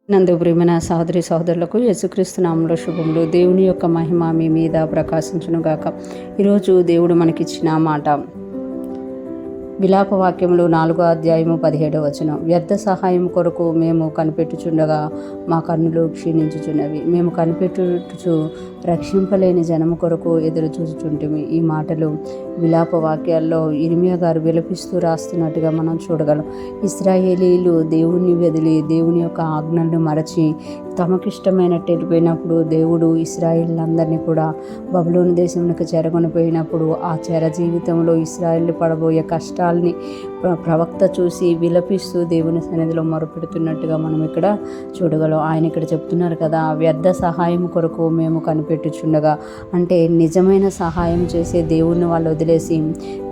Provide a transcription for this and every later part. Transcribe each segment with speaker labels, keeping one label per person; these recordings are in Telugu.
Speaker 1: నందు ప్రియమైన సహోదరి సహోదరులకు యేసుక్రీస్తు నామములో శుభములు. దేవుని యొక్క మహిమ మీ మీద ప్రకాశించును గాక. ఈరోజు దేవుడు మనకిచ్చిన మాట విలాప వాక్యములు 4వ అధ్యాయము 17వ వచనం. వ్యర్థ సహాయం కొరకు మేము కనిపెట్టుచుండగా మా కన్నులు క్షీణించుచున్నవి. మేము కనిపెట్టుచు రక్షింపలేని జనము కొరకు ఎదురు చూచుచుంటిమి. ఈ మాటలు విలాప వాక్యాల్లో ఇర్మియా గారు విలపిస్తూ రాస్తున్నట్టుగా మనం చూడగలం. ఇశ్రాయేలీలు దేవుణ్ణి వదిలి దేవుని యొక్క ఆజ్ఞలను మరచి తమకిష్టమైనట్టు వెళ్ళిపోయినప్పుడు దేవుడు ఇశ్రాయేలీలందరినీ కూడా బబులోను దేశంలోకి చెరగొనిపోయినప్పుడు ఆ చెర జీవితంలో ఇశ్రాయేలు పడబోయే కష్టాల్ని ప్రవక్త చూసి విలపిస్తూ దేవుని సన్నిధిలో మొరపెడుతున్నట్టుగా మనం ఇక్కడ చూడగలం. ఆయన ఇక్కడ చెప్తున్నారు కదా, వ్యర్థ సహాయం కొరకు మేము కనిపెట్టుచుండగా, అంటే నిజమైన సహాయం చేసే దేవుణ్ణి వాళ్ళు వదిలేసి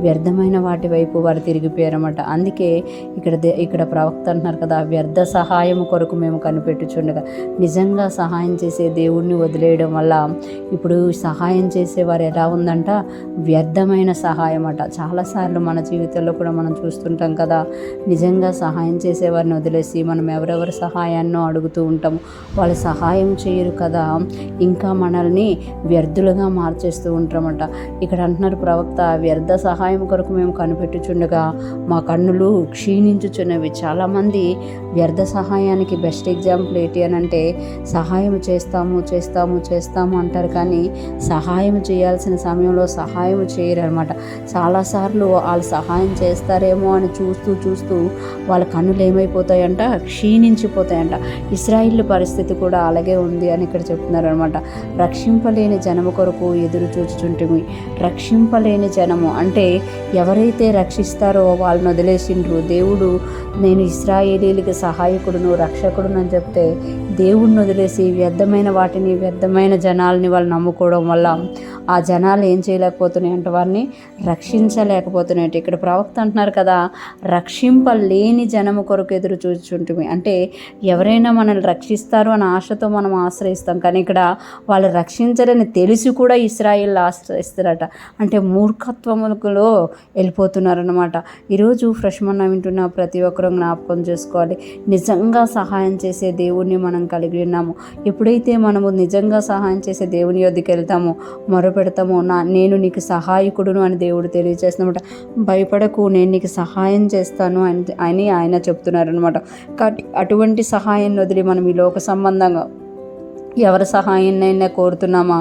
Speaker 1: వ్యర్థమైన వాటి వైపు వారు తిరిగిపోయారన్నమాట. అందుకే ఇక్కడ ప్రవక్త అంటున్నారు కదా, వ్యర్థ సహాయం కొరకు మేము కనిపెట్టుచుండగా. నిజంగా సహాయం చేసే దేవుణ్ణి వదిలేయడం వల్ల ఇప్పుడు సహాయం చేసేవారు ఎలా ఉందంట, వ్యర్థమైన సహాయం అట. చాలాసార్లు మన జీవితంలో కూడా మనం చూస్తుంటాం కదా, నిజంగా సహాయం చేసేవారిని వదిలేసి మనం ఎవరెవరి సహాయాన్నో అడుగుతూ ఉంటాము. వాళ్ళు సహాయం చేయరు కదా, ఇంకా మనల్ని వ్యర్థులుగా మార్చేస్తూ ఉంటామట. ఇక్కడ అంటున్నారు ప్రవక్త, వ్యర్థ సహాయం కొరకు మేము కనిపెట్టుచుండగా మా కన్నులు క్షీణించుచున్నవి. చాలామంది వ్యర్థ సహాయానికి బెస్ట్ ఎగ్జాంపుల్ ఏంటి అని అంటే, సహాయం చేస్తాము అంటారు, కానీ సహాయం చేయాల్సిన సమయంలో సహాయం చేయరు అనమాట. చాలాసార్లు వాళ్ళు సహాయం చేస్తారేమో అని చూస్తూ వాళ్ళ కన్నులు ఏమైపోతాయంట, క్షీణించిపోతాయంట. ఇశ్రాయేలు పరిస్థితి కూడా అలాగే ఉంది అని ఇక్కడ చెప్తున్నారు అనమాట. రక్షింపలేని జనము కొరకు ఎదురు చూచుచుంటిమి. రక్షింపలేని జనము అంటే ఎవరైతే రక్షిస్తారో వాళ్ళని వదిలేసిండ్రు. దేవుడు నేను ఇశ్రాయేలీలకి సహాయకుడును రక్షకుడును అని చెప్తే దేవుడిని వదిలేసి వ్యర్థమైన వాటిని వ్యర్థమైన జనాల్ని వాళ్ళు నమ్ముకోవడం వల్ల ఆ జనాలు ఏం చేయలేకపోతున్నాయి అంటే వారిని రక్షించలేకపోతున్నాయి. ఇక్కడ ప్రవక్త అంటున్నారు కదా, రక్షింపలేని జనము కొరకు ఎదురు చూచుంటుంది. అంటే ఎవరైనా మనల్ని రక్షిస్తారు అనే ఆశతో మనం ఆశ్రయిస్తాం, కానీ ఇక్కడ వాళ్ళు రక్షించరని తెలిసి కూడా ఇశ్రాయేలు ఆశ్రయిస్తారట. అంటే మూర్ఖత్వములో వెళ్ళిపోతున్నారన్నమాట. ఈరోజు ఫ్రెష్ మన్నా వింటున్న ప్రతి ఒక్కరూ జ్ఞాపకం చేసుకోవాలి, నిజంగా సహాయం చేసే దేవుణ్ణి మనం కలిగి ఉన్నాము. ఎప్పుడైతే మనము నిజంగా సహాయం చేసే దేవుని యొద్దకు వెళ్తామో, మొరపెడతామో, నేను నీకు సహాయకుడును అని దేవుడు తెలియజేస్తున్నమాట. భయపడకు, నేను నీకు సహాయం చేస్తాను అని ఆయన చెప్తున్నారనమాట. అటువంటి సహాయాన్ని వదిలి మనం ఈ లోక సంబంధంగా ఎవరి సహాయాన్నైనా కోరుతున్నామా,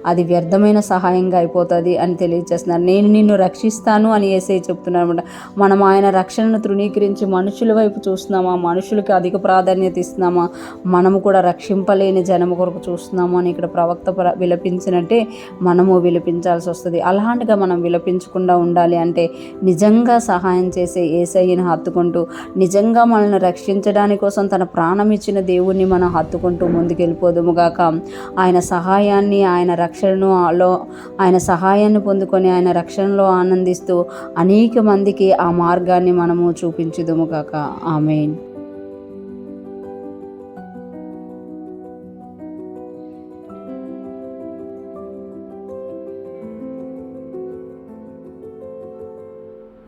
Speaker 1: అది వ్యర్థమైన సహాయంగా అయిపోతుంది అని తెలియజేస్తున్నారు. నేను నిన్ను రక్షిస్తాను అని యేసయ్య చెప్తున్నారు అనమాట. మనం ఆయన రక్షణను తృణీకరించి మనుషుల వైపు చూస్తున్నామా, మనుషులకి అధిక ప్రాధాన్యత ఇస్తున్నామా, మనము కూడా రక్షింపలేని జనము కొరకు చూస్తున్నాము అని ఇక్కడ ప్రవక్త విలపించినట్టే మనము విలపించాల్సి వస్తుంది. అలాంటిగా మనం విలపించకుండా ఉండాలి అంటే నిజంగా సహాయం చేసే యేసయ్యను హత్తుకుంటూ, నిజంగా మనల్ని రక్షించడానికి కోసం తన ప్రాణం ఇచ్చిన దేవుణ్ణి మనం హత్తుకుంటూ ముందుకెళ్ళిపోదుముగా. ఆయన సహాయాన్ని, ఆయన సహాయాన్ని పొందుకొని ఆయన రక్షణలో ఆనందిస్తూ అనేక మందికి ఆ మార్గాన్ని మనము చూపించుదుము గాక. ఆమేన్.